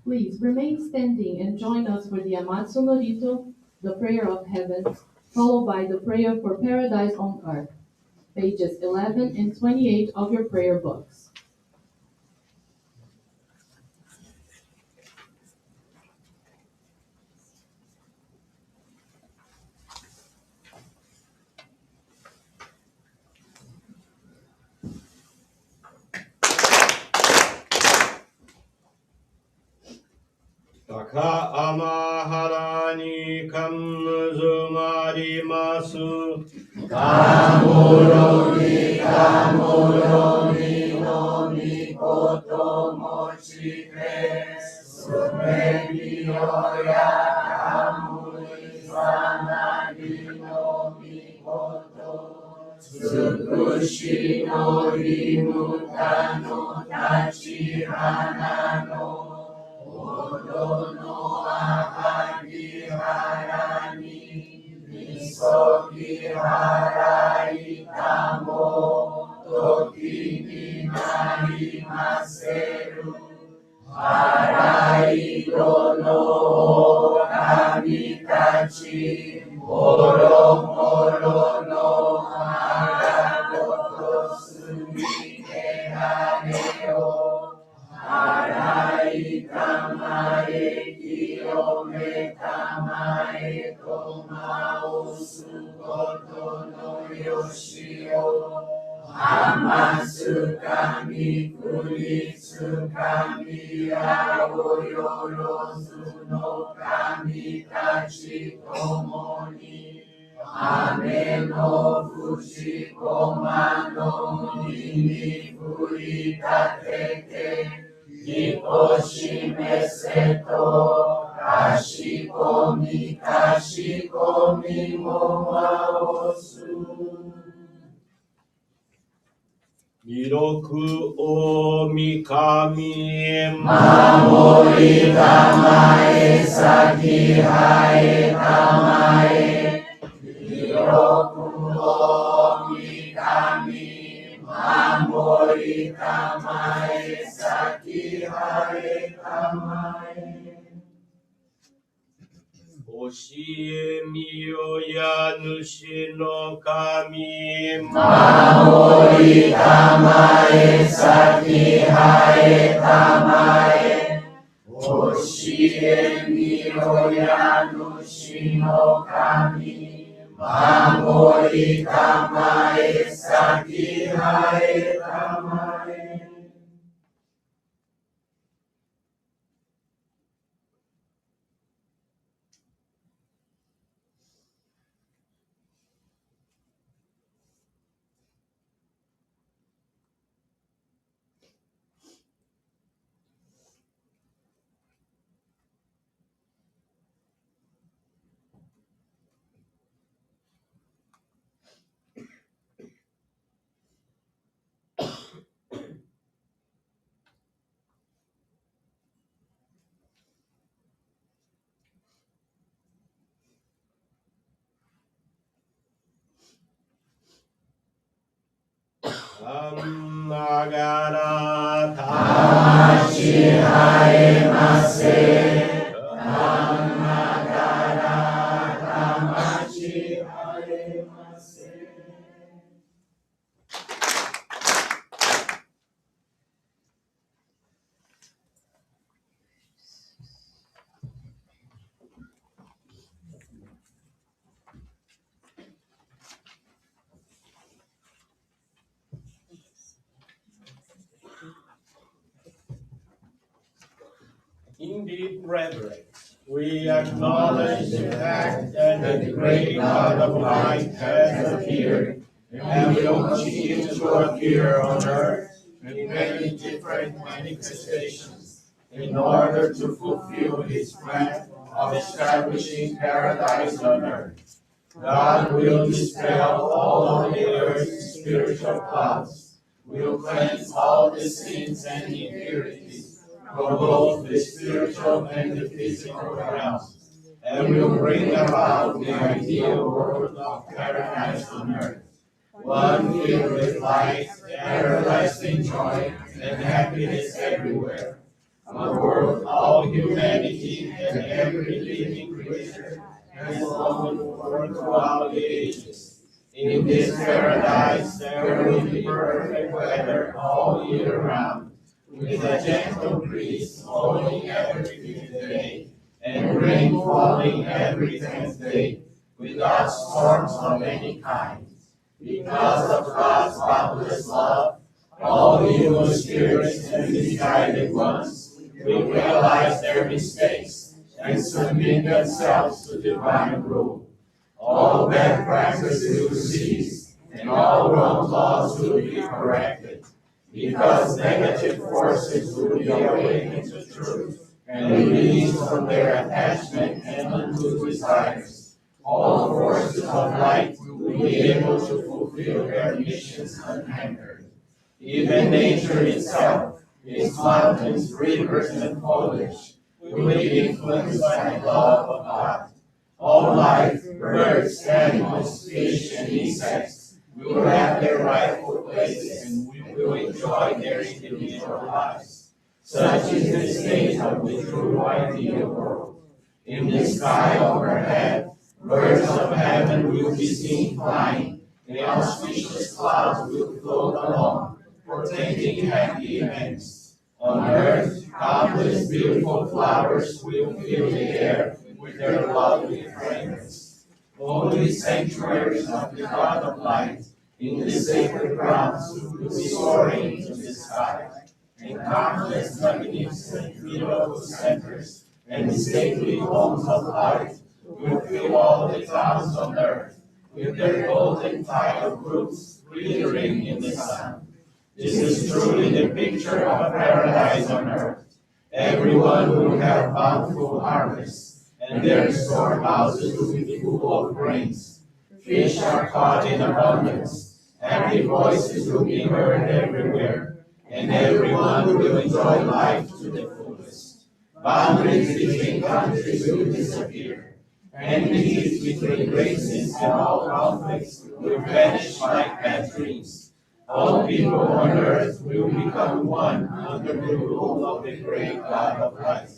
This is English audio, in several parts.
Please remain standing and join us for the Amatsu no Rito, the prayer of heaven, followed by the prayer for paradise on earth, pages 11 and 28 of your prayer books. Taka amahara ni kamuzumarimasu. Kamuroni no mikoto mochite. Sumemi oya kamuri sanagi no mikoto. Tsukushi no rimuta no tachihana no. Odo no ahagi harani, misoki harai kamo, toki ni narimaseru. Harai dono kamitachi, moro moro no haragoto sumike hareo. Harai kamae kiyome kamae komao sukoto no yoshio. Amatsu kami kuritsu kami aoyorozu no kami tachi tomoni. Ame no fujikoma no nimi furitatete. Hikoshime seto kashikomi mo maosu. 弥勒大神守りたまえ先生えたまえ弥勒大神守りたまえ先生えたまえ教えみよや主の神守りたまえ先生えたまえ教えみよや主の神守りたまえ先生えたまえながら魂生えませながら魂生えませIndeed, brethren, we acknowledge the fact that the great God of light has appeared and will continue to appear on earth in many different manifestations in order to fulfill his plan of establishing paradise on earth. God will dispel all of the earth's spiritual clouds, will cleanse all the sins and impurities from both the spiritual and the physical realms, and will bring about the ideal world of paradise on earth, one filled with light, everlasting joy, and happiness everywhere. A world all humanity and every living creature has longed for throughout the ages. In this paradise there will be perfect weather all year round, with a gentle breeze blowing every fifth day, and rain falling every 10th day, without storms of any kind. Because of God's boundless love, all evil spirits and misguided ones will realize their mistakes and submit themselves to divine rule. All bad practices will cease, and all wrong laws will be corrected, because negative forces will be awakened to truth and released from their attachment and unto desires. All forces of light will be able to fulfill their missions unhampered. Even nature itself, its mountains, rivers, and foliage, will be influenced by the love of God. All life, birds, animals, fish, and insects will have their rightful places and will enjoy their individual lives. Such is the state of the true ideal world. In the sky overhead, birds of heaven will be seen flying, and auspicious clouds will float along, portending happy events. On earth, countless beautiful flowers will fill the air with their lovely fragrance. Holy sanctuaries of the God of light, in the sacred grounds, will be soaring into the sky, and countless magnificent beautiful centers and stately homes of light will fill all the towns on earth with their golden tiled roofs glittering in the sun. This is truly the picture of paradise on earth. Everyone will have bountiful harvests, and their storehouses will be full of grains. Fish are caught in abundance, Happy voices will be heard everywhere, and everyone will enjoy life to the fullest. Boundaries between countries will disappear. Enmities between races and all conflicts will vanish like bad dreams. All people on earth will become one under the rule of the great God of light.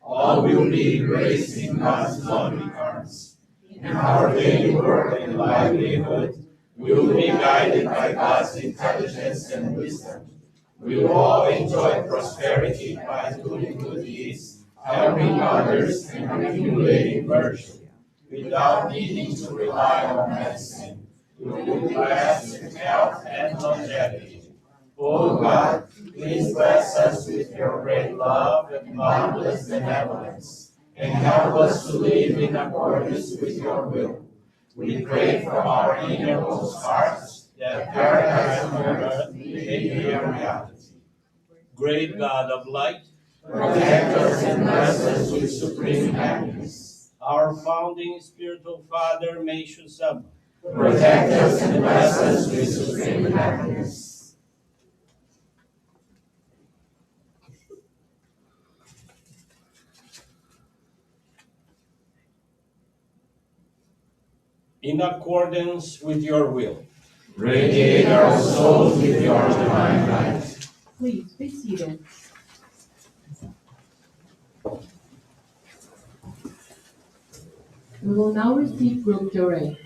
All will be embraced in God's loving arms. And our daily work and livelihood will be guided by God's intelligence and wisdom. We will all enjoy prosperity by doing good deeds, helping others, and accumulating virtue, without needing to rely on medicine. We will be blessed with health and longevity. O God, please bless us with your great love and boundless benevolence, and help us to live in accordance with your will. We pray from our innermost hearts that paradise on earth may be a reality. Great God of light, protect us and bless us with supreme happiness. Our founding spiritual father, Meishu-Sama, protect us and bless us with supreme happiness. In accordance with your will, radiate our souls with your divine light. Please be seated. We will now receive group Jure.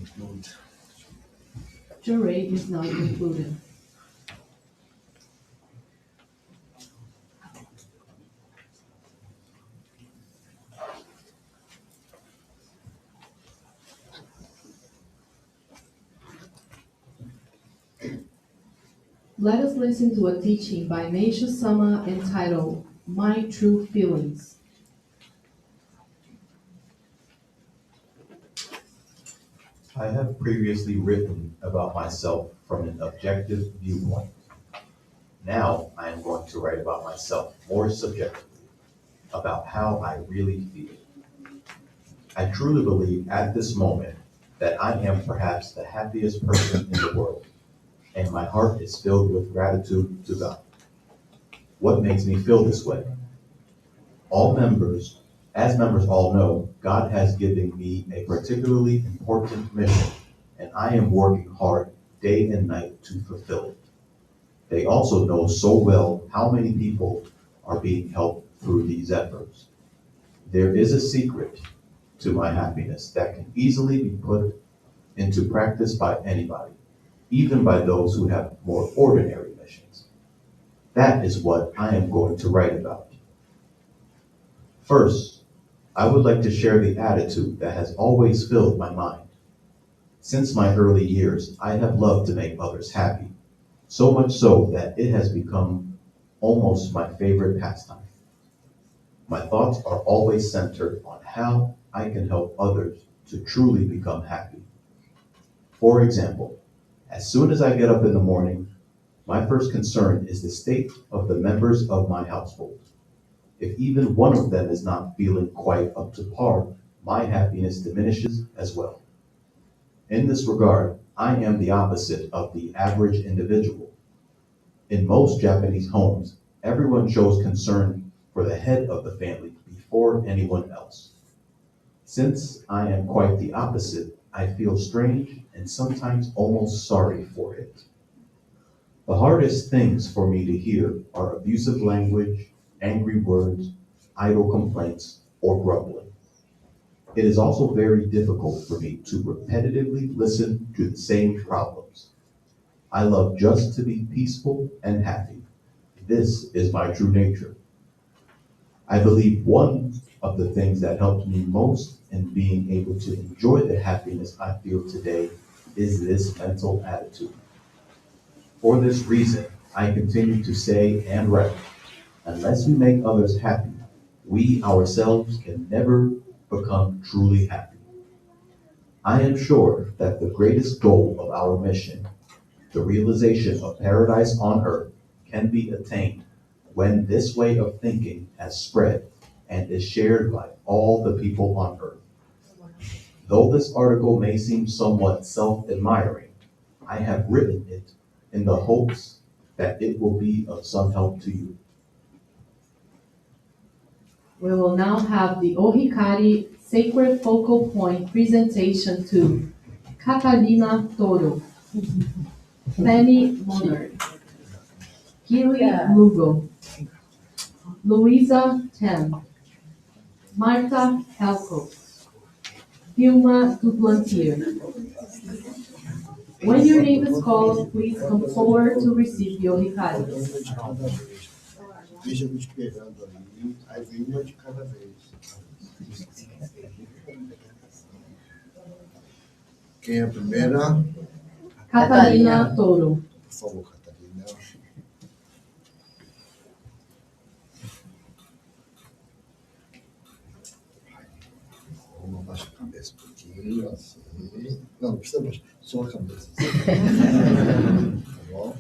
conclude. Jury is not included. Let us listen to a teaching by Meishu-Sama entitled My True Feelings. I have previously written about myself from an objective viewpoint. Now I am going to write about myself more subjectively, about how I really feel. I truly believe at this moment that I am perhaps the happiest person in the world, and my heart is filled with gratitude to God. What makes me feel this way? As members all know, God has given me a particularly important mission, and I am working hard day and night to fulfill it. They also know so well how many people are being helped through these efforts. There is a secret to my happiness that can easily be put into practice by anybody, even by those who have more ordinary missions. That is what I am going to write about. First, I would like to share the attitude that has always filled my mind. Since my early years, I have loved to make others happy, so much so that it has become almost my favorite pastime. My thoughts are always centered on how I can help others to truly become happy. For example, as soon as I get up in the morning, my first concern is the state of the members of my household. If even one of them is not feeling quite up to par, my happiness diminishes as well. In this regard, I am the opposite of the average individual. In most Japanese homes, everyone shows concern for the head of the family before anyone else. Since I am quite the opposite, I feel strange and sometimes almost sorry for it. The hardest things for me to hear are abusive language, angry words, idle complaints, or grumbling. It is also very difficult for me to repetitively listen to the same problems. I love just to be peaceful and happy. This is my true nature. I believe one of the things that helped me most in being able to enjoy the happiness I feel today is this mental attitude. For this reason, I continue to say and write, unless we make others happy, we ourselves can never become truly happy. I am sure that the greatest goal of our mission, the realization of paradise on earth, can be attained when this way of thinking has spread and is shared by all the people on earth. Though this article may seem somewhat self-admiring, I have written it in the hopes that it will be of some help to you. We will now have the Ohikari Sacred Focal Point presentation to Catalina Toro, Fanny Monard, Gilly Lugo, Louisa Tam, Marta Helco, Vilma Duplantier. When your name is called, please come forward to receive the Ohikari. Deixa eu te esperando aí, aí vem uma de cada vez. Quem é a primeira? Catalina Toro. Por favor, Catarina. Vamos abaixar a cabeça um pouquinho, assim. Não, não precisa baixar, só a cabeça. Assim. Tá bom?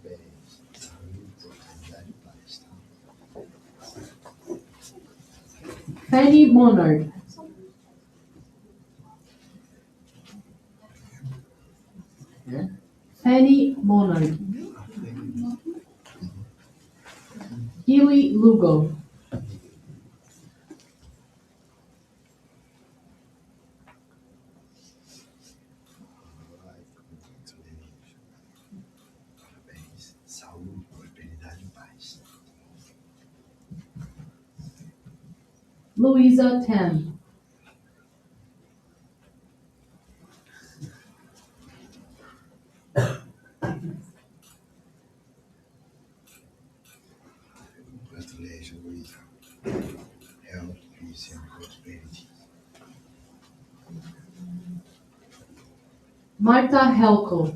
Parabéns. Saúde, tranquilidade e paz, tá? Fanny Monard. Fanny Monard. Gilly Lugo. Parabéns. Saúde, prosperidade e paz. Louisa Tam. Marta Helco.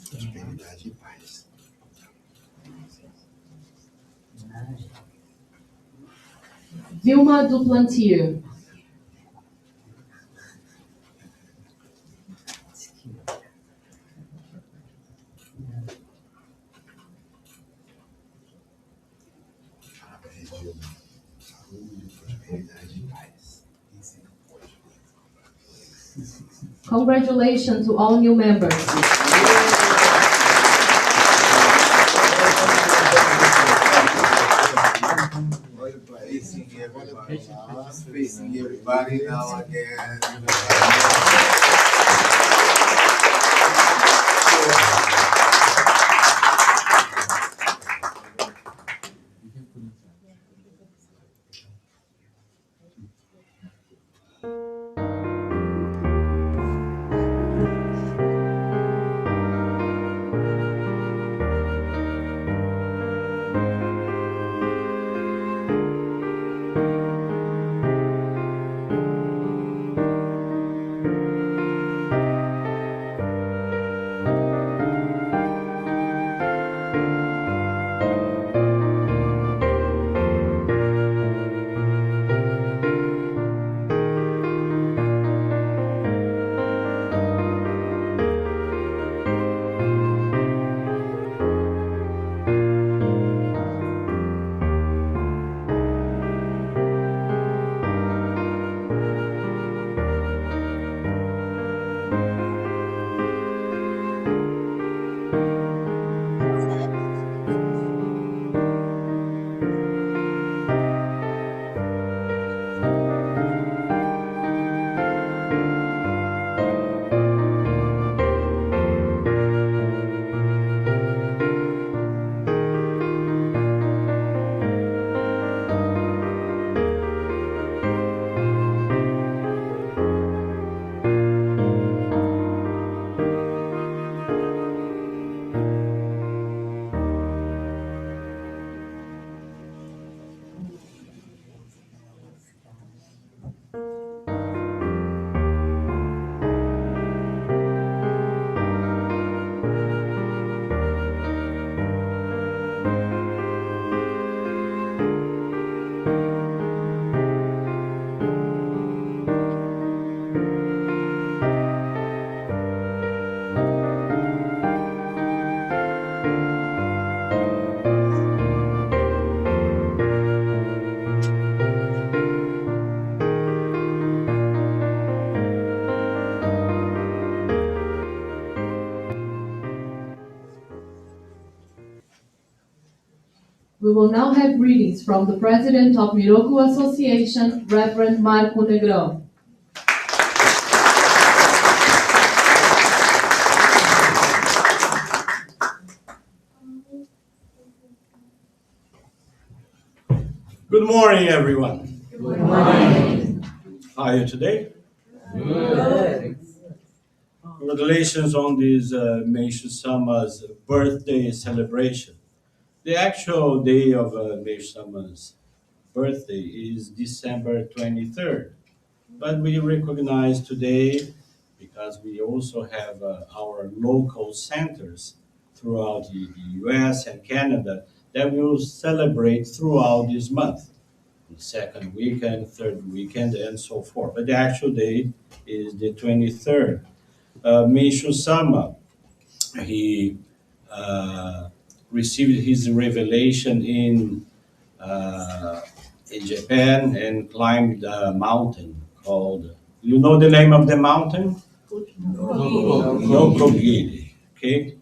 Prosperidade e paz. Vilma Duplantier. Parabéns, Dilma. Saúde, prosperidade e paz. Congratulations to all new members. Facing everybody now again. We will now have readings from the President of Miroku Association, Reverend Marco Negrão. Good morning, everyone. Good morning. How are you today? Good. Congratulations on this Meishu-Sama's birthday celebration. The actual day of Meishu-Sama's birthday is December 23rd, but we recognize today, because we also have our local centers throughout the US and Canada, that we will celebrate throughout this month, the second weekend, third weekend, and so forth. But the actual date is the 23rd. Meishu-Sama, he received his revelation in Japan and climbed a mountain called, you know the name of the mountain? Nokogiri, okay?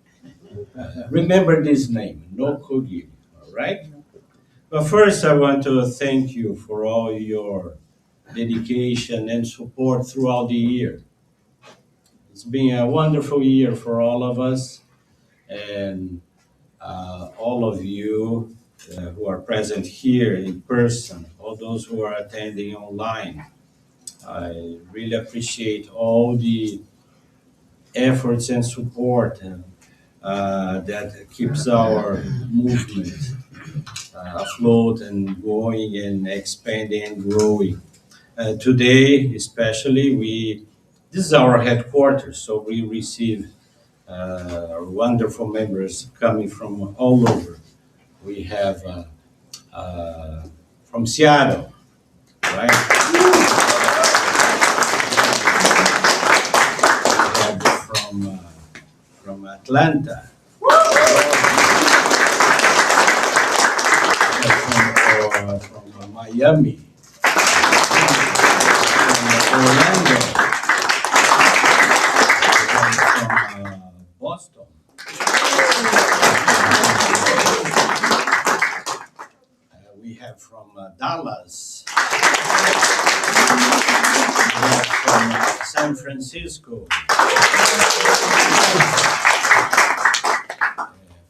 Remember this name, Nokogiri, all right? But first, I want to thank you for all your dedication and support throughout the year. It's been a wonderful year for all of us, and all of you who are present here in person, all those who are attending online. I really appreciate all the efforts and support that keeps our movement afloat and going and expanding and growing. Today, especially, this is our headquarters, so we receive wonderful members coming from all over. We have from Seattle, right? We have from Atlanta. From Miami, from Orlando, from Boston. We have from Dallas. We have from San Francisco.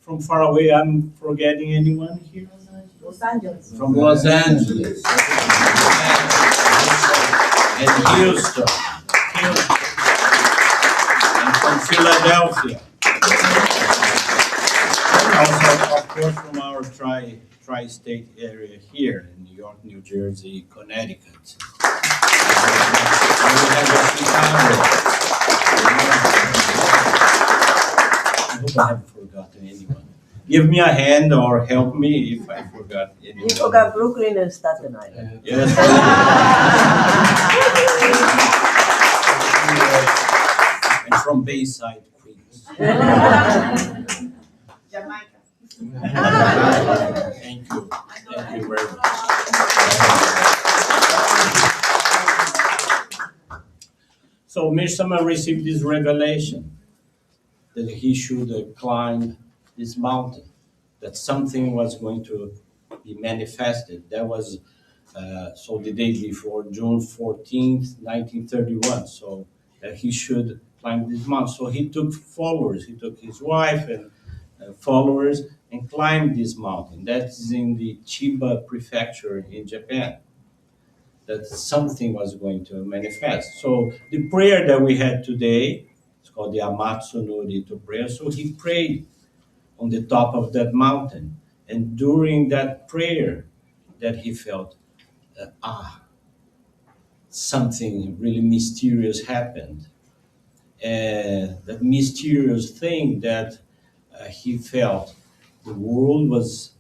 From far away, I'm forgetting anyone here? Los Angeles. From Los Angeles. And Houston. And from Philadelphia. And also, of course, from our tri-state area here in New York, New Jersey, Connecticut. And we have Chicago. I hope I haven't forgotten anyone. Give me a hand or help me if I forgot anyone. You forgot Brooklyn and Staten Island. Yes. And from Bayside, Queens. Jamaica. Thank you. Thank you very much. So Meishu-Sama received this revelation that he should climb this mountain, that something was going to be manifested. That was so the day before, June 14th, 1931. So that he should climb this mountain. So he took followers. He took his wife and followers and climbed this mountain. That is in the Chiba prefecture in Japan. That something was going to manifest. So the prayer that we had today, it's called the Amatsu no Rito prayer. So he prayed on the top of that mountain. And during that prayer that he felt, something really mysterious happened. And that mysterious thing that he felt, the world was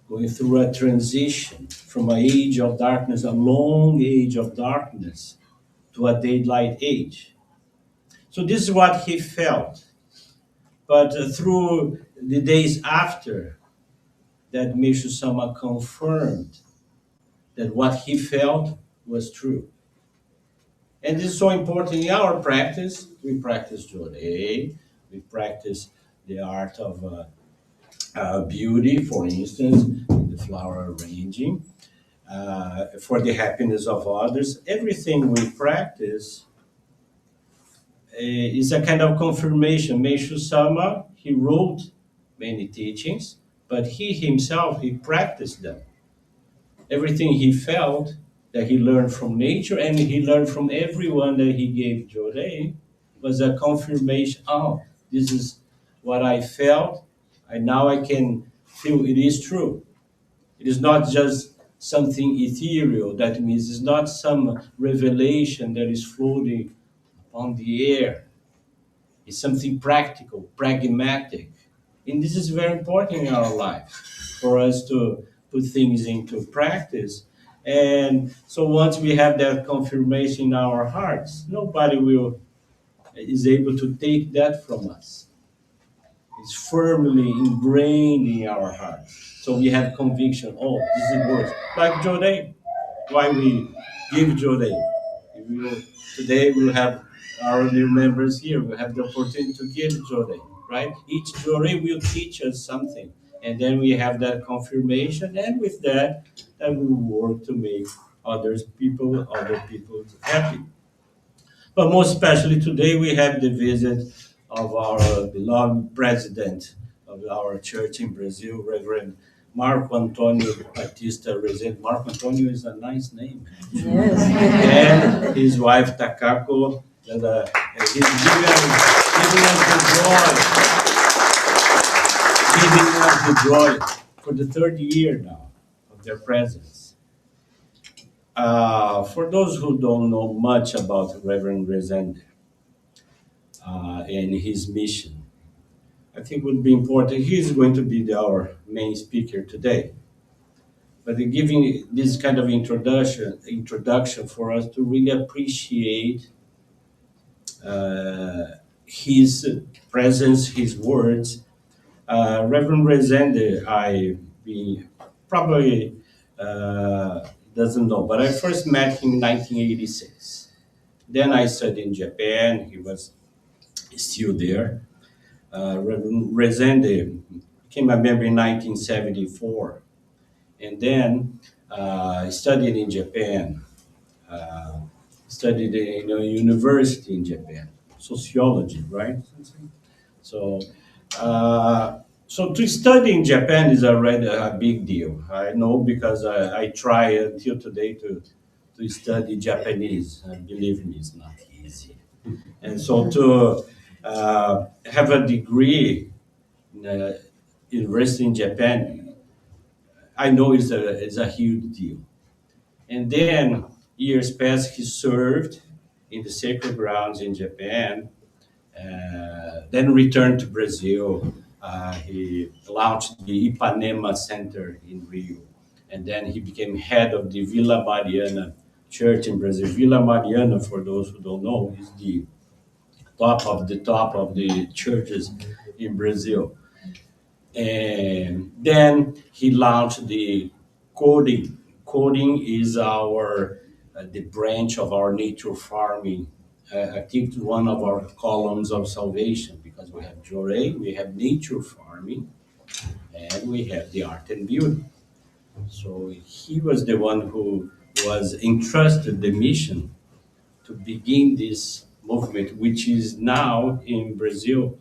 going through a transition from an age of darkness, a long age of darkness, to a daylight age. So this is what he felt. But through the days after, that Meishu-Sama confirmed that what he felt was true. And this is so important in our practice. We practice Jorei, we practice the art of beauty, for instance, in the flower arranging, for the happiness of others. Everything we practice is a kind of confirmation. Meishu-Sama, he wrote many teachings, but he himself, he practiced them. Everything he felt that he learned from nature and he learned from everyone that he gave Jorei was a confirmation. Oh, this is what I felt, and now I can feel it is true. It is not just something ethereal. That means it's not some revelation that is floating on the air. It's something practical, pragmatic. And this is very important in our life, for us to put things into practice. And so once we have that confirmation in our hearts, nobody is able to take that from us. It's firmly ingrained in our hearts. So we have conviction, oh, this is worth. Like Jorei, why we give Jorei. Today we'll have our new members here. We have the opportunity to give Jorei, right? Each Jorei will teach us something. And then we have that confirmation, and with that, we work to make other people happy. But most especially today, we have the visit of our beloved president of our church in Brazil, Reverend Marco Antonio Batista Rezende. Marco Antonio is a nice name. Yes. And his wife, Takako, that he's giving us the joy giving us the joy for the third year now of their presence. For those who don't know much about Reverend Rezende and his mission, I think it would be important. He's going to be our main speaker today. But giving this kind of introduction for us to really appreciate his presence, his words. Reverend Rezende, probably doesn't know, but I first met him in 1986. Then I studied in Japan. He was still there. Reverend Rezende became a member in 1974, and then studied in Japan. Studied in a university in Japan, sociology, right? So, so to study in Japan is already a big deal. I know because I try until today to study Japanese. Believe me, it's not easy. And so to have a degree in university in Japan, I know it's a huge deal. And then years passed, he served in the sacred grounds in Japan, then returned to Brazil. He launched the Ipanema Center in Rio, and then he became head of the Vila Mariana Church in Brazil. Vila Mariana, for those who don't know, is the top of the churches in Brazil. And then he launched the coding. Coding is our the branch of our nature farming activity, one of our columns of salvation, because we have Jorei, we have nature farming, and we have the art and beauty. So he was the one who was entrusted the mission to begin this movement, which is now in Brazil.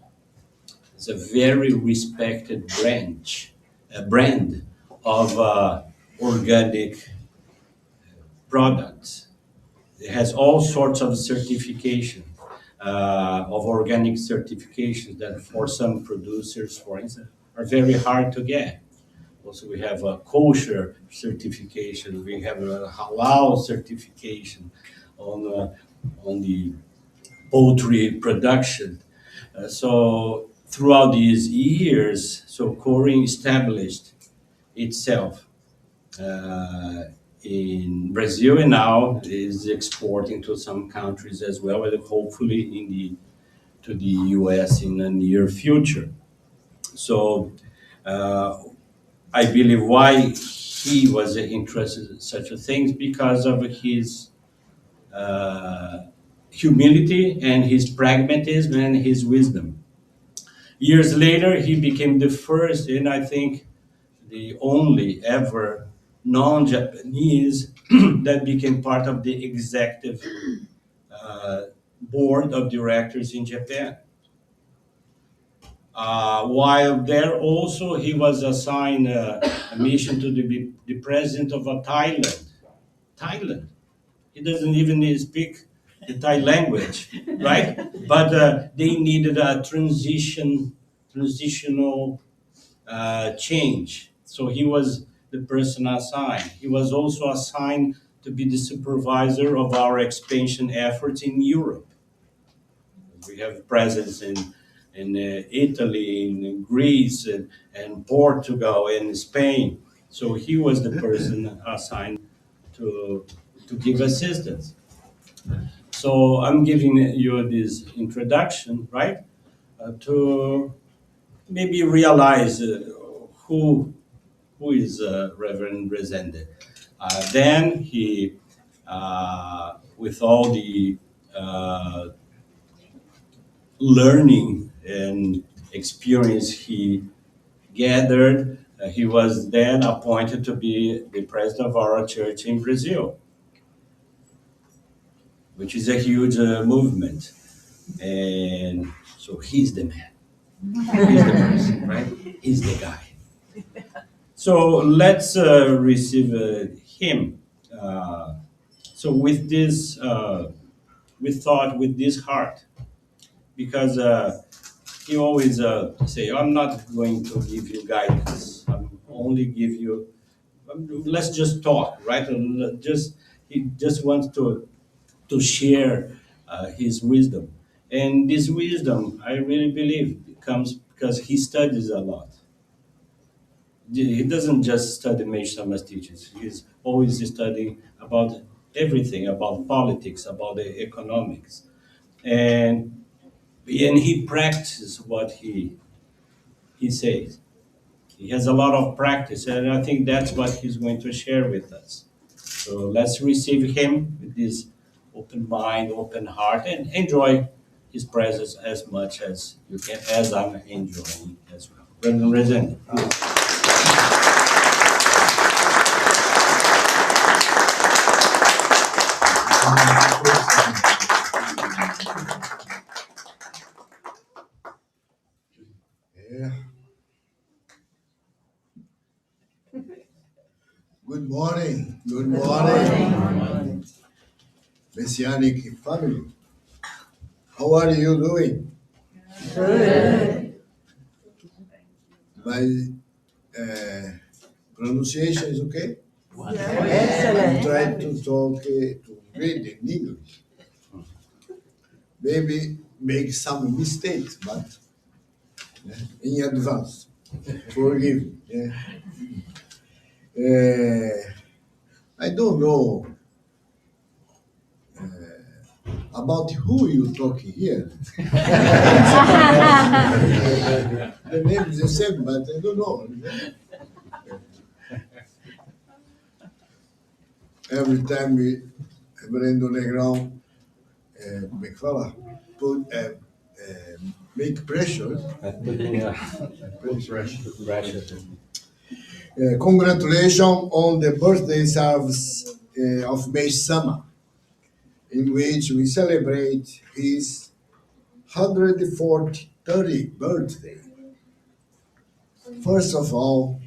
It's a very respected brand of organic products. It has all sorts of certification, of organic certifications that for some producers, for instance, are very hard to get. Also, we have a kosher certification. We have a halal certification on the poultry production. So throughout these years, so Coring established itself in Brazil, and now is exporting to some countries as well, and hopefully to the US in the near future. So I believe why he was interested in such a things because of his humility and his pragmatism and his wisdom. Years later, he became the first, and I think the only ever non-Japanese that became part of the executive board of directors in Japan. While there also, he was assigned a mission to the president of Thailand. Thailand. He doesn't even speak the Thai language, right? But they needed a transitional change. So he was the person assigned. He was also assigned to be the supervisor of our expansion efforts in Europe. We have presence in Italy, in Greece, and Portugal, and Spain. So he was the person assigned to give assistance. So I'm giving you this introduction, right, to maybe realize who is Reverend Rezende. Then he, with all the learning and experience he gathered, he was then appointed to be the president of our church in Brazil, which is a huge movement. And so he's the man. He's the person, right? He's the guy. So let's receive him. So with this, with thought, with this heart, because he always say, "I'm not going to give you guidance. I'm only give you. Let's just talk, right? And just he just wants to share his wisdom, and this wisdom, I really believe, comes because he studies a lot. He doesn't just study Meishu-Sama's teachings. He's always studying about everything, about politics, about the economics, and he practices what he says. He has a lot of practice, and I think that's what he's going to share with us. So let's receive him with this open mind, open heart, and enjoy his presence as much as you can, as I'm enjoying as well. Reverend Rezende. Yeah. Good morning. Good morning. Messianic family. How are you doing? Good. My pronunciation is okay? I'm Excellent. trying to talk, to read in English. Maybe make some mistakes, but in advance, forgive me. Yeah. I don't know about who you talking here. The name is the same, but I don't know. Every time we Brendo Negrão, como é que fala? Put, make pressure. Congratulations on the birthday service of Meishu-Sama, in which we celebrate his 140th birthday. First of all,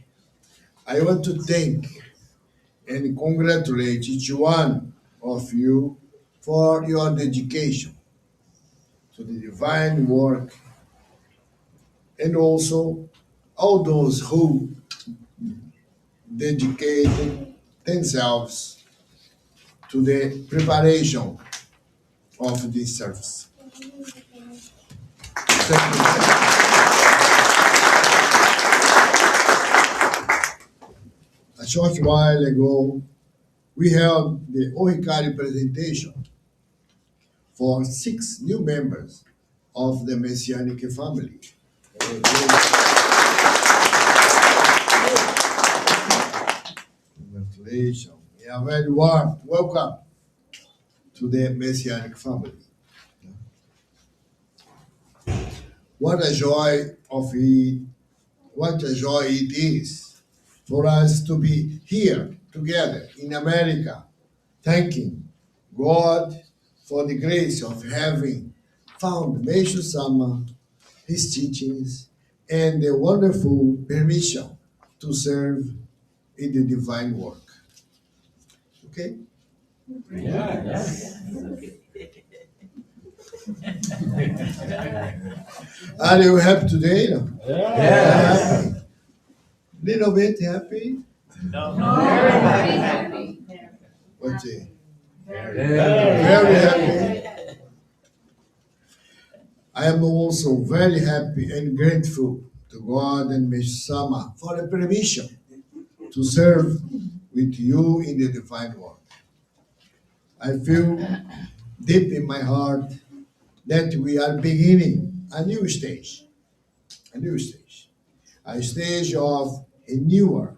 I want to thank and congratulate each one of you for your dedication to the divine work, and also all those who dedicated themselves to the preparation of this service. Thank you. A short while ago, we held the Ohikari presentation for 6 new members of the Messianic family. Congratulations. Yeah, very warm. Welcome to the Messianic family. What a joy it is for us to be here together in America, thanking God for the grace of having found Meishu-Sama, his teachings, and the wonderful permission to serve in the divine work. Okay? Are you happy today? Yes. Happy? Little bit happy? Very happy. What's it? Very happy. I am also very happy and grateful to God and Meishu-Sama for the permission to serve with you in the divine work. I feel deep in my heart that we are beginning a new stage, a stage of renewal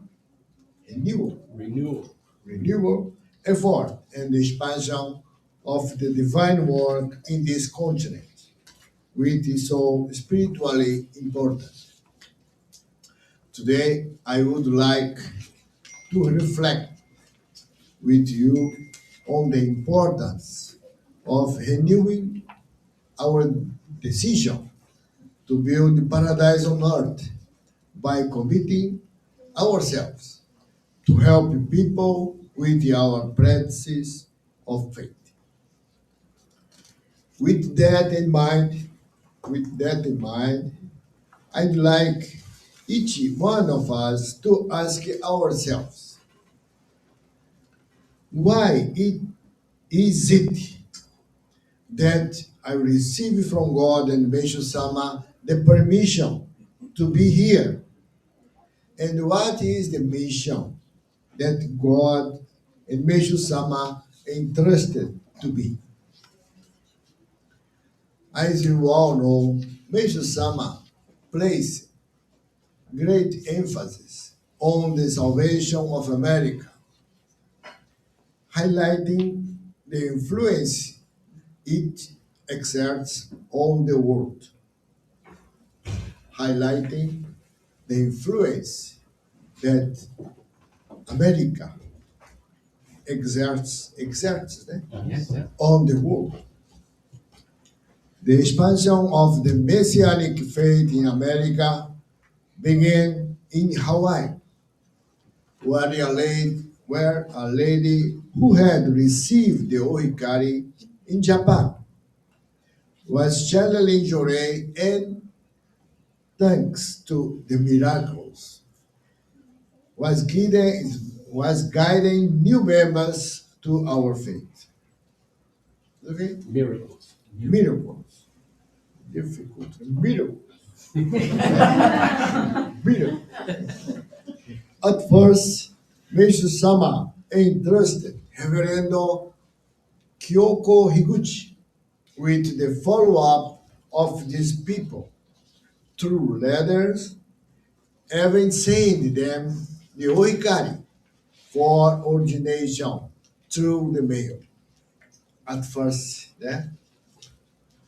effort and the expansion of the divine work in this continent, which is so spiritually important. Today, I would like to reflect with you on the importance of renewing our decision to build paradise on earth by committing ourselves to help people with our practices of faith. With that in mind, with that in mind, I'd like each one of us to ask ourselves, why is it that I received from God and Meishu-Sama the permission to be here? And what is the mission that God and Meishu-Sama entrusted to be? As you all know, Meishu-Sama placed great emphasis on the salvation of America, highlighting the influence it exerts on the world, highlighting the influence that America exerts on the world. The expansion of the Messianic faith in America began in Hawaii, where a lady who had received the Ohikari in Japan was channeling Jorei, and thanks to the miracles, was guiding new members to our faith. Okay? Miracles. Miracles. Difficult. Miracles. Miracles. At first, Meishu-Sama entrusted Reverendo Kyoko Higuchi with the follow-up of these people through letters, even send them the Ohikari for ordination through the mail. At first,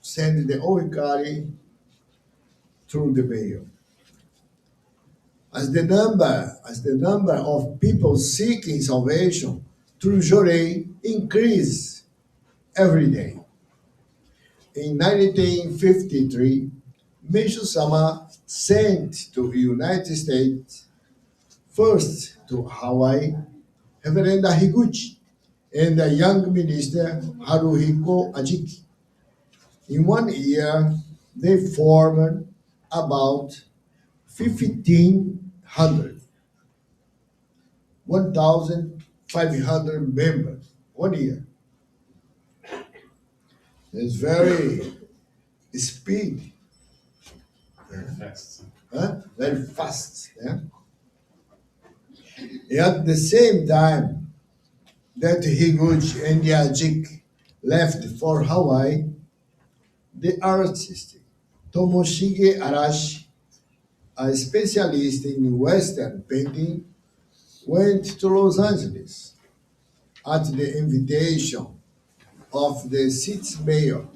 send the Ohikari through the mail. As the number of people seeking salvation through Jorei increased every day. In 1953, Meishu-Sama sent to the United States, first to Hawaii, Reverend Higuchi and the young minister Haruhiko Ajiki. In 1 year, they formed about 1,500, 1,500 members. 1 year. It's very speed, Fast. very fast. Yeah? At the same time that Higuchi and Yajik left for Hawaii, the artist Tomoshige Arashi, a specialist in Western painting, went to Los Angeles at the invitation of the city's mayor.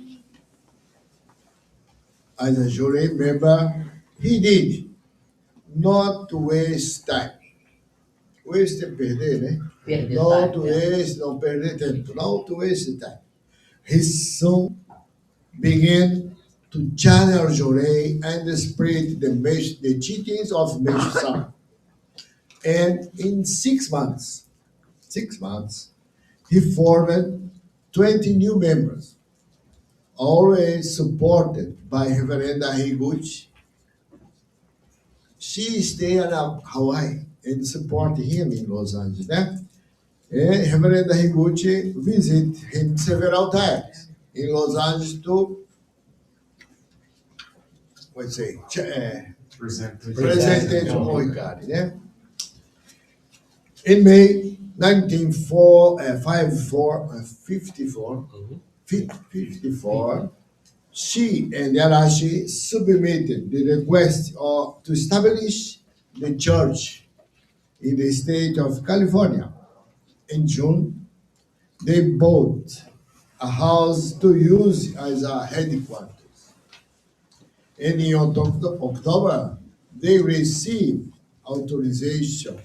As a jury member, he did not waste time. Waste é perder, né? Perder Not time, waste, não perder tempo. Not waste time. He soon began to channel Jorei and spread the teachings of Meishu-Sama. And in 6 months, he formed 20 new members, always supported by Reverenda Higuchi. She stayed in Hawaii and supported him in Los Angeles. And Reverenda Higuchi visited him several times in Los Angeles to, presented Ohikari. Yeah? In May 1954, she and Arashi submitted the request to establish the church in the state of California. In June, they bought a house to use as a headquarters. And in October, they received authorization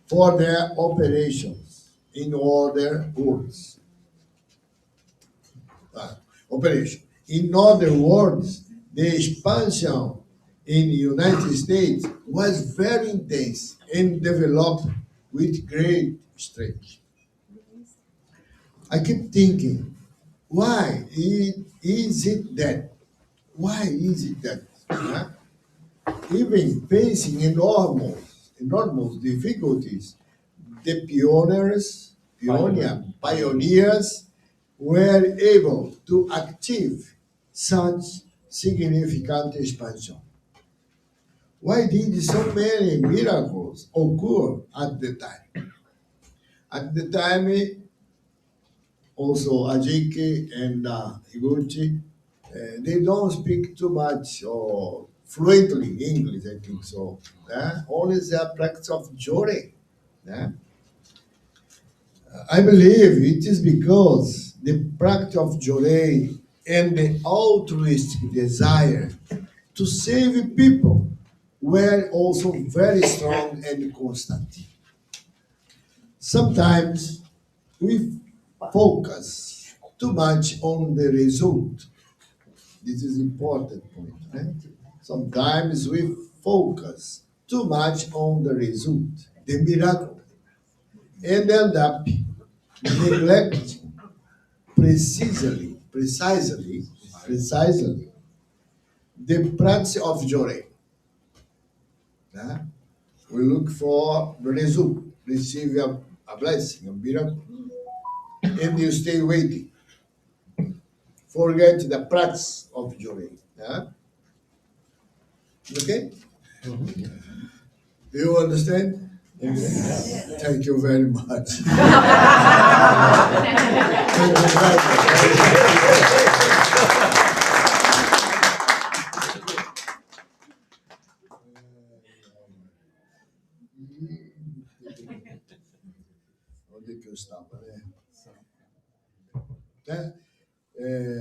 for their operations. In other words, In other words, the expansion in the United States was very intense and developed with great strength. I keep thinking, why is it that Why is it that even facing enormous difficulties, the pioneers were able to achieve such significant expansion? Why did so many miracles occur at the time? At the time, also Ajiki and Higuchi, they don't speak too much or fluently English, I think so. Only the practice of joy. Yeah? I believe it is because the practice of joy and the altruistic desire to save people were also very strong and constant. Sometimes we focus too much on the result. This is important point. Right? Sometimes we focus too much on the result, the miracle, and end up neglecting precisely the practice of joy. Yeah? We look for the result, receive a blessing, a miracle, and you stay waiting. Forget the practice of joy. Yeah? Okay? Do you understand? Yes. Thank you very much. Onde que eu estava, né?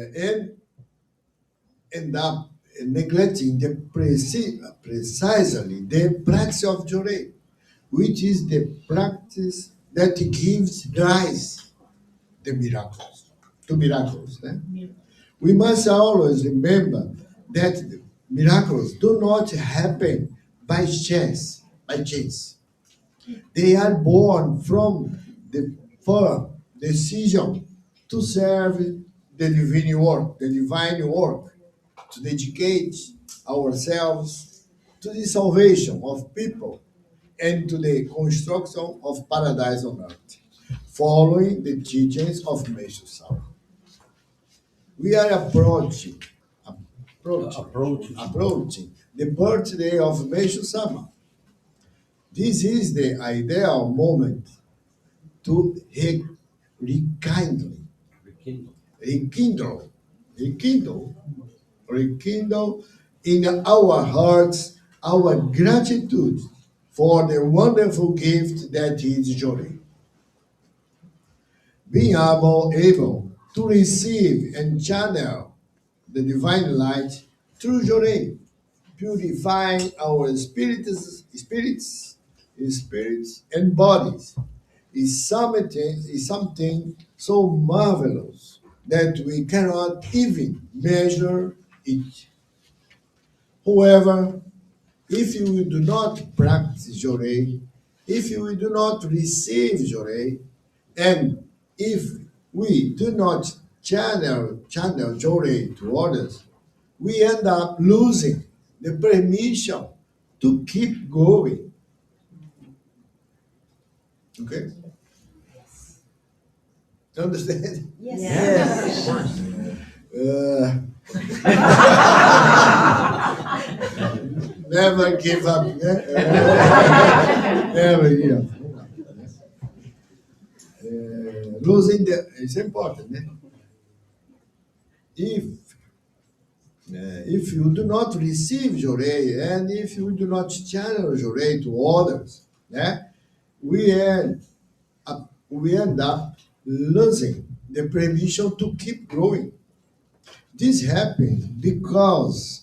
And end up neglecting precisely the practice of joy, which is the practice that gives rise to miracles. We must always remember that miracles do not happen by chance. They are born from the firm decision to serve the divine work, to dedicate ourselves to the salvation of people and to the construction of paradise on earth, following the teachings of Meishu-Sama. We are approaching the birthday of Meishu-Sama. This is the ideal moment to rekindle in our hearts our gratitude for the wonderful gift that is joy. Being able to receive and channel the divine light through joy, purifying our spirits and bodies is something so marvelous that we cannot even measure it. However, if you do not practice joy, if you do not receive joy, and if we do not channel joy to others, we end up losing the permission to keep going. Okay? Understand? Yes. Never give up. Never give up. Losing it's important. If you do not receive joy and if you do not channel joy to others, we end up losing the permission to keep growing. This happens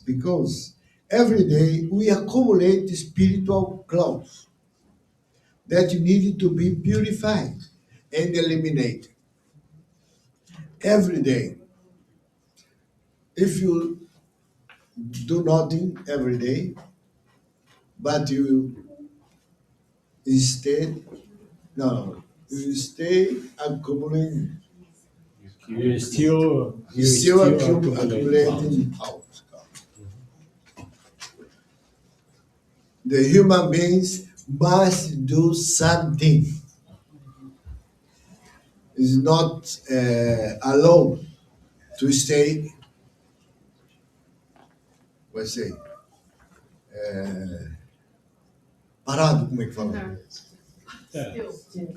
because every day we accumulate spiritual clouds that need to be purified and eliminated. Every day. If you do nothing every day, but you instead, you stay accumulating. You still Accumulating out. the human beings must do something. Is not alone to stay, let's say, parado, como é que fala?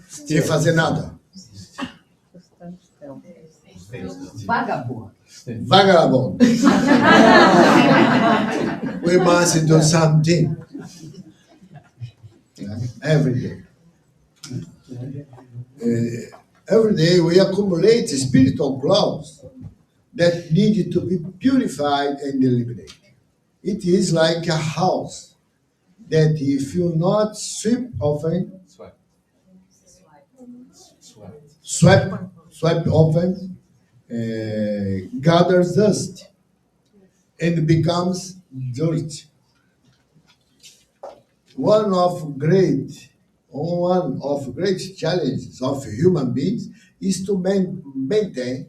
Sem fazer nada. Vagabundo. Vagabundo. We must do something. Every day. Every day we accumulate spiritual clouds that need to be purified and eliminated. It is like a house that if you not sweep often, swept often, gathers dust and becomes dirt. One of great challenges of human beings is to maintain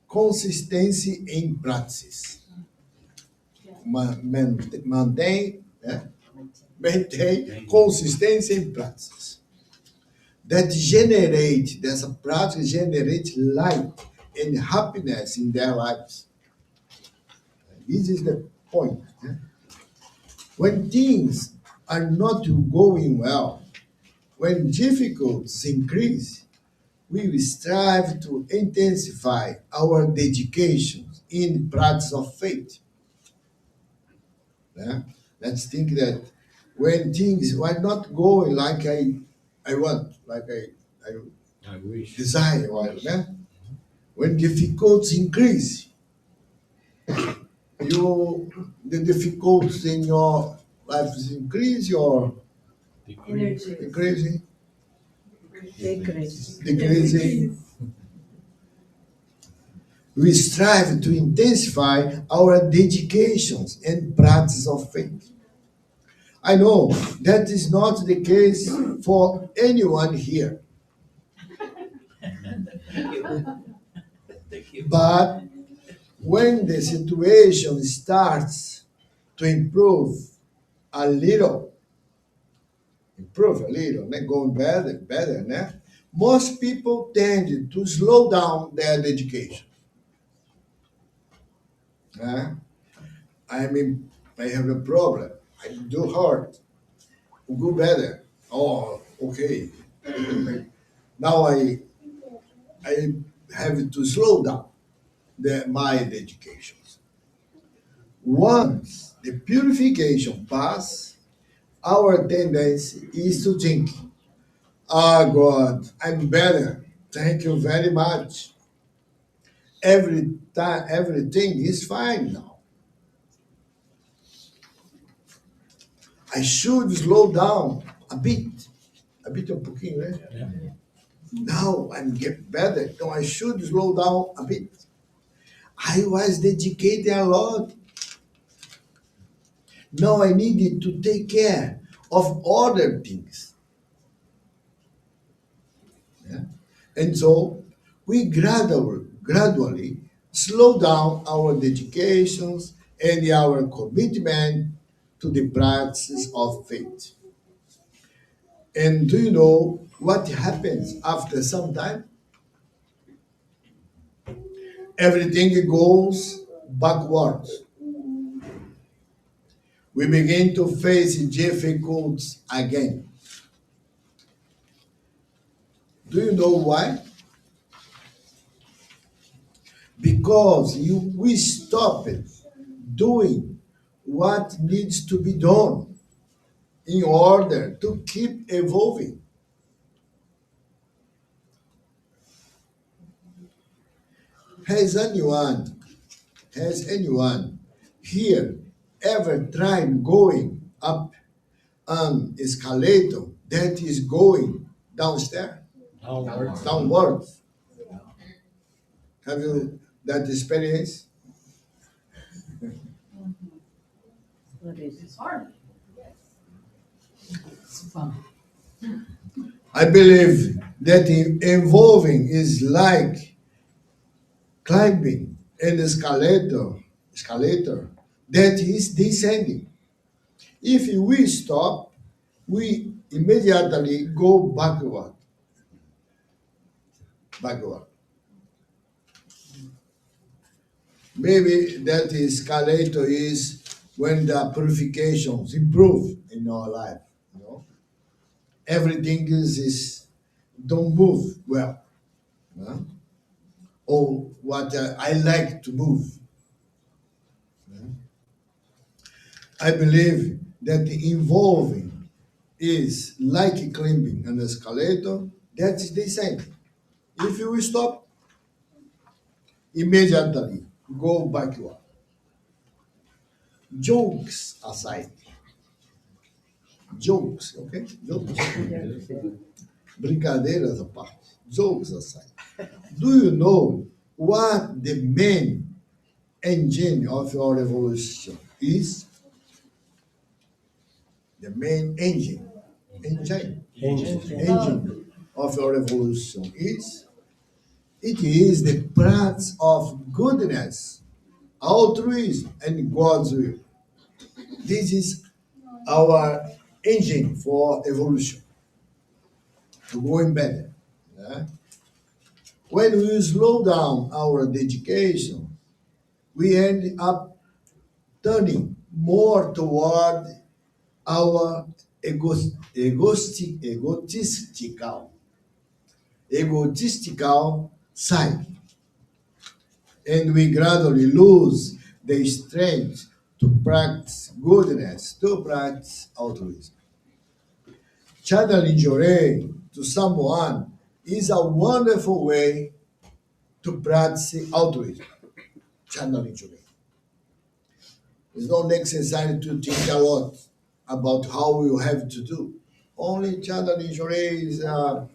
consistency in practice. Maintain consistency in practice. Dessa prática generate light and happiness in their lives. This is the point. When things are not going well, when difficulties increase, we will strive to intensify our dedication in practice of faith. Let's think that when things are not going like I want, like I desire, when difficulties increase, the difficulties in your life is increase or decreasing? Decreasing. We strive to intensify our dedications and practice of faith. I know that is not the case for anyone here. But when the situation starts to improve a little, going better, most people tend to slow down their dedication. I have a problem. I do hard. Go better. Oh, okay. Now I have to slow down my dedications. Once the purification pass, our tendency is to think, God, I'm better. Thank you very much. Everything is fine now. I should slow down a bit um pouquinho, né? Yeah. Now I'm getting better, so I should slow down a bit. I was dedicated a lot. Now I needed to take care of other things. Yeah? And so we gradually slow down our dedications and our commitment to the practice of faith. And do you know what happens after some time? Everything goes backwards. We begin to face difficulties again. Do you know why? Because we stopped doing what needs to be done in order to keep evolving. Has anyone here ever tried going up an escalator that is going downstairs? Downwards. Have you that experience? It's hard. It's fun. I believe that evolving is like climbing an escalator that is descending. If we stop, we immediately go backward. Backward. Maybe that escalator is when the purifications improve in our life. You know, everything is don't move well, huh? Or what I like to move. I believe that the involving is like climbing an escalator. That is the same. If you stop, immediately go backward. Jokes aside, jokes, okay? Jokes. Brincadeiras à parte, jokes aside. Do you know what the main engine of your revolution is? The main engine of your revolution is? It is the practice of goodness, altruism, and God's will. This is our engine for evolution, to going better. Yeah? When we slow down our dedication, we end up turning more toward our egotistical side, and we gradually lose the strength to practice goodness, to practice altruism. Channeling joy to someone is a wonderful way to practice altruism. Channeling joy. It's not necessary to think a lot about how you have to do. Only channeling joy is a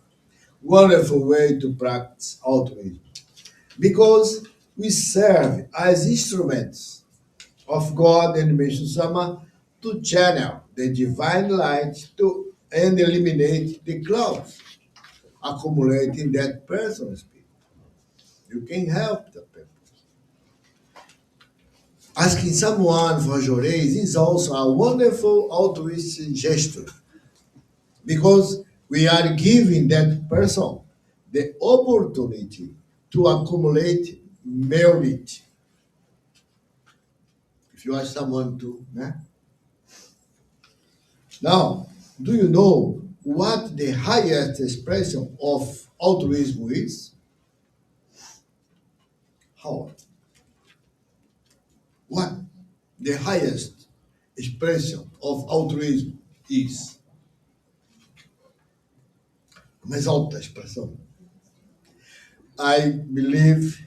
wonderful way to practice altruism because we serve as instruments of God and Meishu-Sama to channel the divine light to and eliminate the clouds accumulating that person's spirit. You can help the person. Asking someone for Jorei is also a wonderful altruistic gesture because we are giving that person the opportunity to accumulate merit. If you ask someone to, né? Now, do you know what the highest expression of altruism is? How? What the highest expression of altruism is? A mais alta expressão. I believe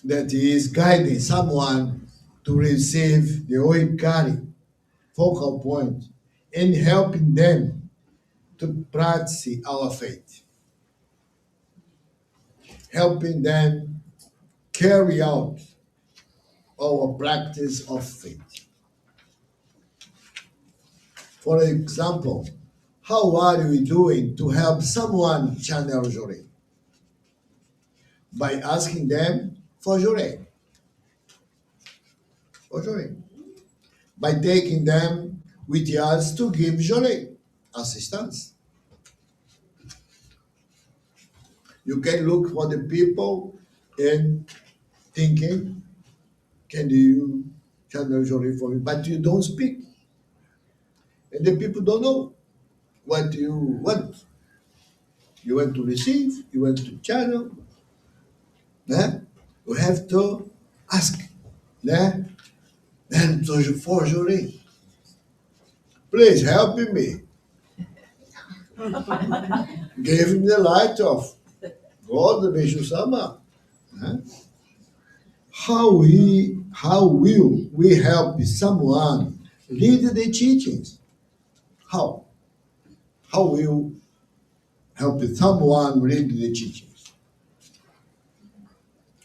that he is guiding someone to receive the Oikari focal point and helping them to practice our faith, helping them carry out our practice of faith. For example, how are we doing to help someone channel Jorei? By asking them for Jorei. For Jorei. By taking them with us to give Jorei assistance. You can look for the people and thinking, can you channel Jorei for me? But you don't speak. And the people don't know what you want. You want to receive, you want to channel. Né? You have to ask. Né? And for Jorei, please help me. Give him the light of God, the Meishu-Sama. How will we help someone read the teachings? How? How will help someone read the teachings?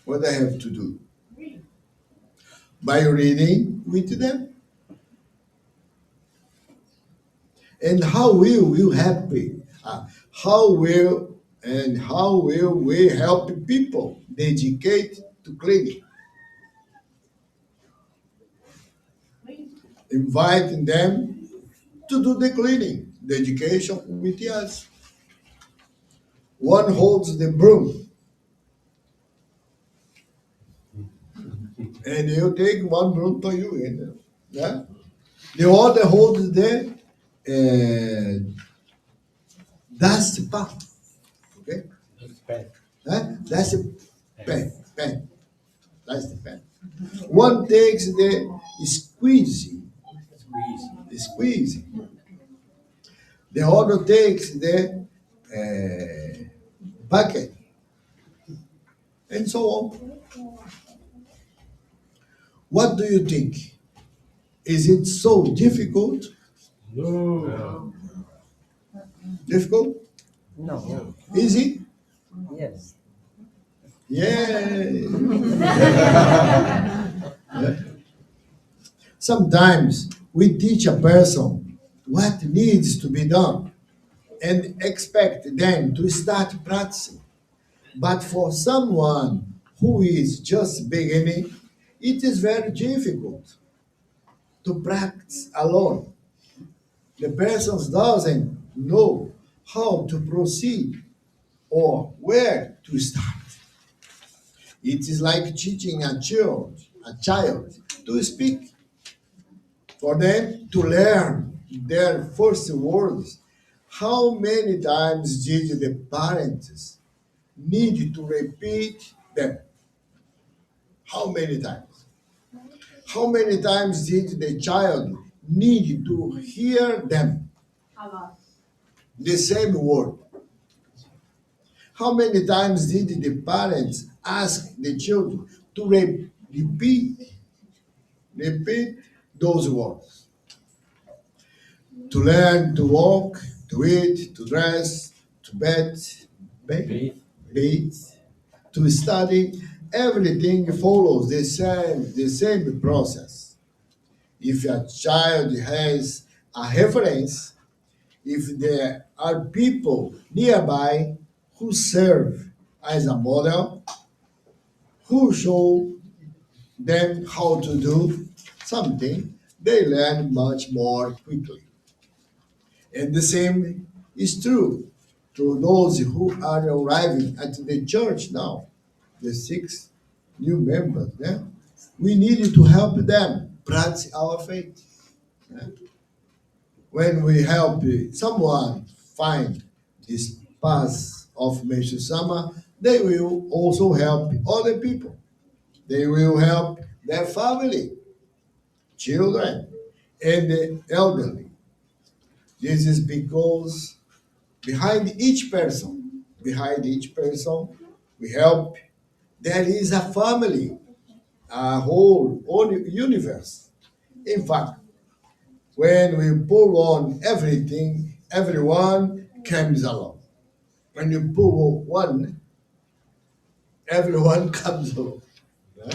What I have to do? By reading with them. And how will you help me? How will we help people dedicate to cleaning? inviting them to do the cleaning. The education with us. One holds the broom, and you take one broom to you, and yeah. The other holds the dust pan. Okay, that's the pen. That's the pen. One takes the squeeze. The other takes the bucket, and so on. What do you think? Is it so difficult? No. Difficult? No. Easy? Yes. Yeah. Sometimes we teach a person what needs to be done and expect them to start practicing. But for someone who is just beginning, it is very difficult to practice alone. The person doesn't know how to proceed or where to start. It is like teaching a child to speak, for them to learn their first words. How many times did the parents need to repeat them? How many times? How many times did the child need to hear them? The same word. How many times did the parents ask the children to repeat those words? To learn, to walk, to eat, to dress, to bathe, to study, everything follows the same process. If a child has a reference, if there are people nearby who serve as a model, who show them how to do something, they learn much more quickly. And the same is true to those who are arriving at the church now, the 6 new members. Yeah? We need to help them practice our faith. Yeah? When we help someone find this path of Meishu-Sama, they will also help other people. They will help their family, children, and the elderly. This is because behind each person we help, there is a family, a whole universe. In fact, when we pull on everything, everyone comes along. When you pull one, everyone comes along. Yeah?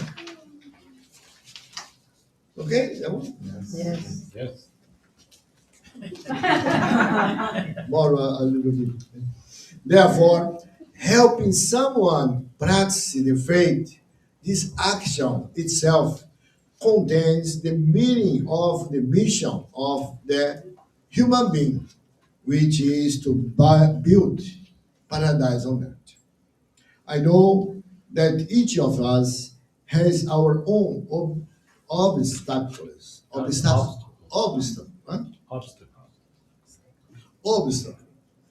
Okay? That one? Yes. Yes. More a little bit. Therefore, helping someone practice the faith, this action itself contains the meaning of the mission of the human being, which is to build paradise on earth. I know that each of us has our own obstacles. Obstacles.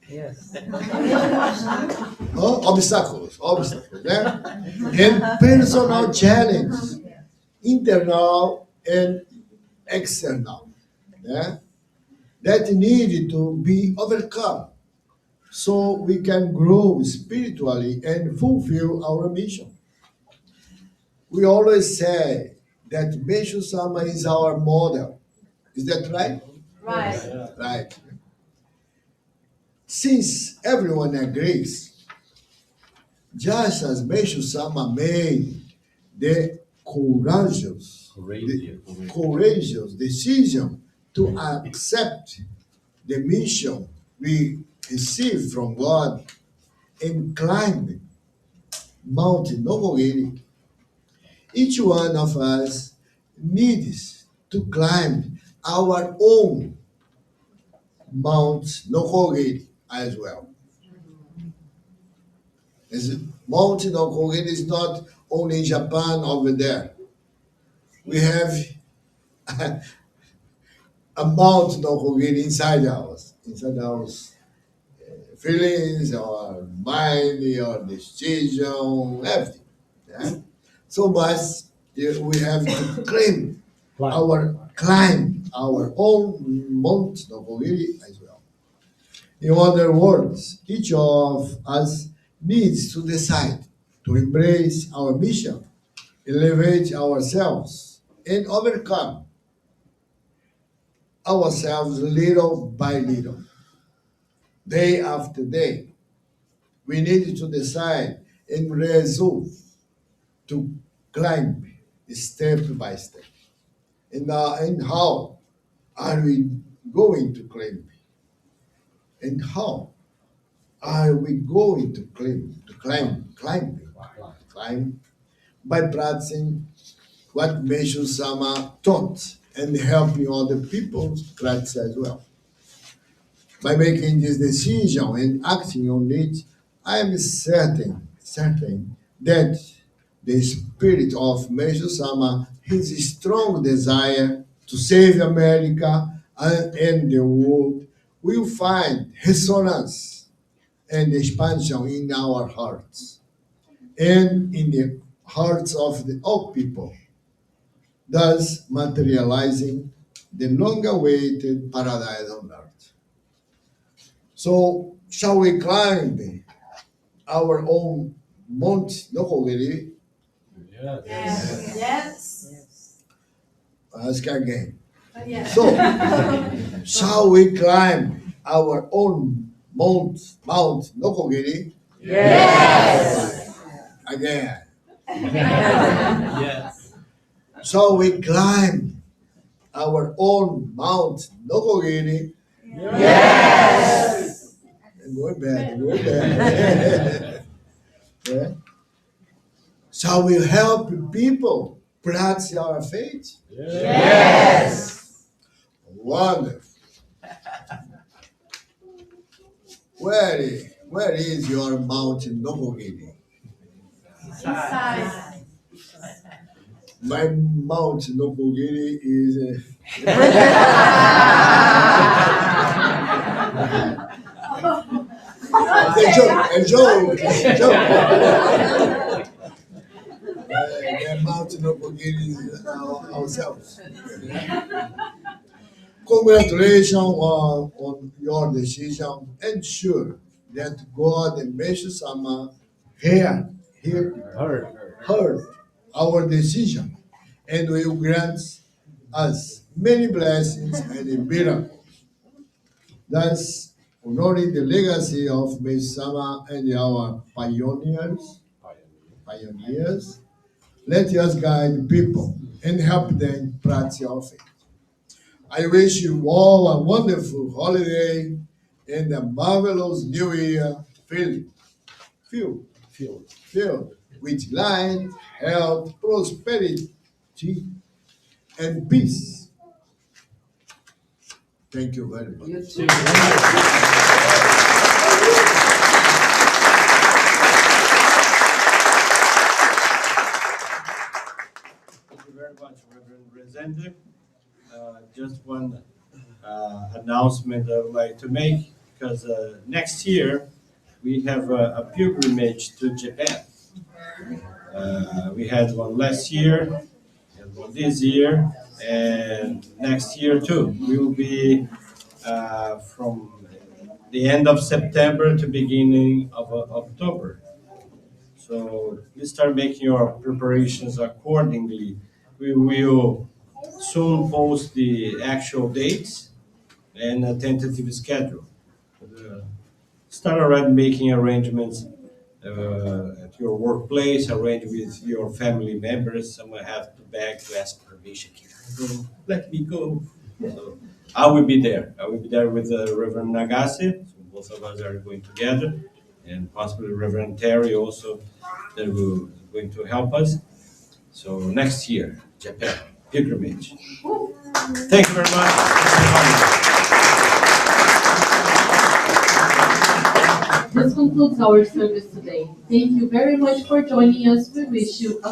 Yes. Obstacles, yeah? And personal challenge, internal and external, yeah? That need to be overcome so we can grow spiritually and fulfill our mission. We always say that Meishu-Sama is our model. Is that right? Right. Right. Since everyone agrees, just as Meishu-Sama made the courageous decision to accept the mission we received from God and climb Mount Nogogiri, each one of us needs to climb our own Mount Nokogiri as well. Mount Nokogiri is not only in Japan over there. We have a Mount Nokogiri inside our feelings, our mind, our decision, everything. Yeah? So much we have to climb our own Mount Nokogiri as well. In other words, each of us needs to decide to embrace our mission, elevate ourselves, and overcome ourselves little by little, day after day. We need to decide and resolve to climb step by step. And how are we going to climb? And how are we going to climb by practicing what Meishu-Sama taught and helping other people practice as well. By making this decision and acting on it, I am certain that the spirit of Meishu-Sama, his strong desire to save America and the world, will find resonance and expansion in our hearts and in the hearts of all people, thus materializing the long-awaited paradise on earth. So, shall we climb our own Mount Nokogiri? Yes. Yes. Ask again. Yes. So, shall we climb our own Mount Nokogiri? Yes. Again. Yes. Shall we climb our own Mount Nokogiri? Yes. Going back. Yeah. Shall we help people practice our faith? Yes. Wonderful. Where is your mountain Nokogiri? Inside. My Mount Nokogiri is a joke. The Mount Nokogiri is ourselves. Congratulations on your decision. Ensure that God and Meishu-Sama heard our decision and will grant us many blessings and miracles. Thus, honoring the legacy of Meishu-Sama and our pioneers, let us guide people and help them practice our faith. I wish you all a wonderful holiday and a marvelous new year filled with light, health, prosperity, and peace. Thank you very much. Thank you very much, Reverend Rezende. Just one announcement I would like to make, because next year we have a pilgrimage to Japan. We had one last year, and one this year, and next year too. We will be from the end of September to beginning of October. So we start making our preparations accordingly. We will soon post the actual dates and a tentative schedule. Start already making arrangements at your workplace, arrange with your family members. Someone have to beg to ask permission. Can I go? Let me go. So I will be there. I will be there with Reverend Nagase. So both of us are going together, and possibly Reverend Terry also that will going to help us. So next year, Japan pilgrimage. Thank you very much. This concludes our service today. Thank you very much for joining us. We wish you a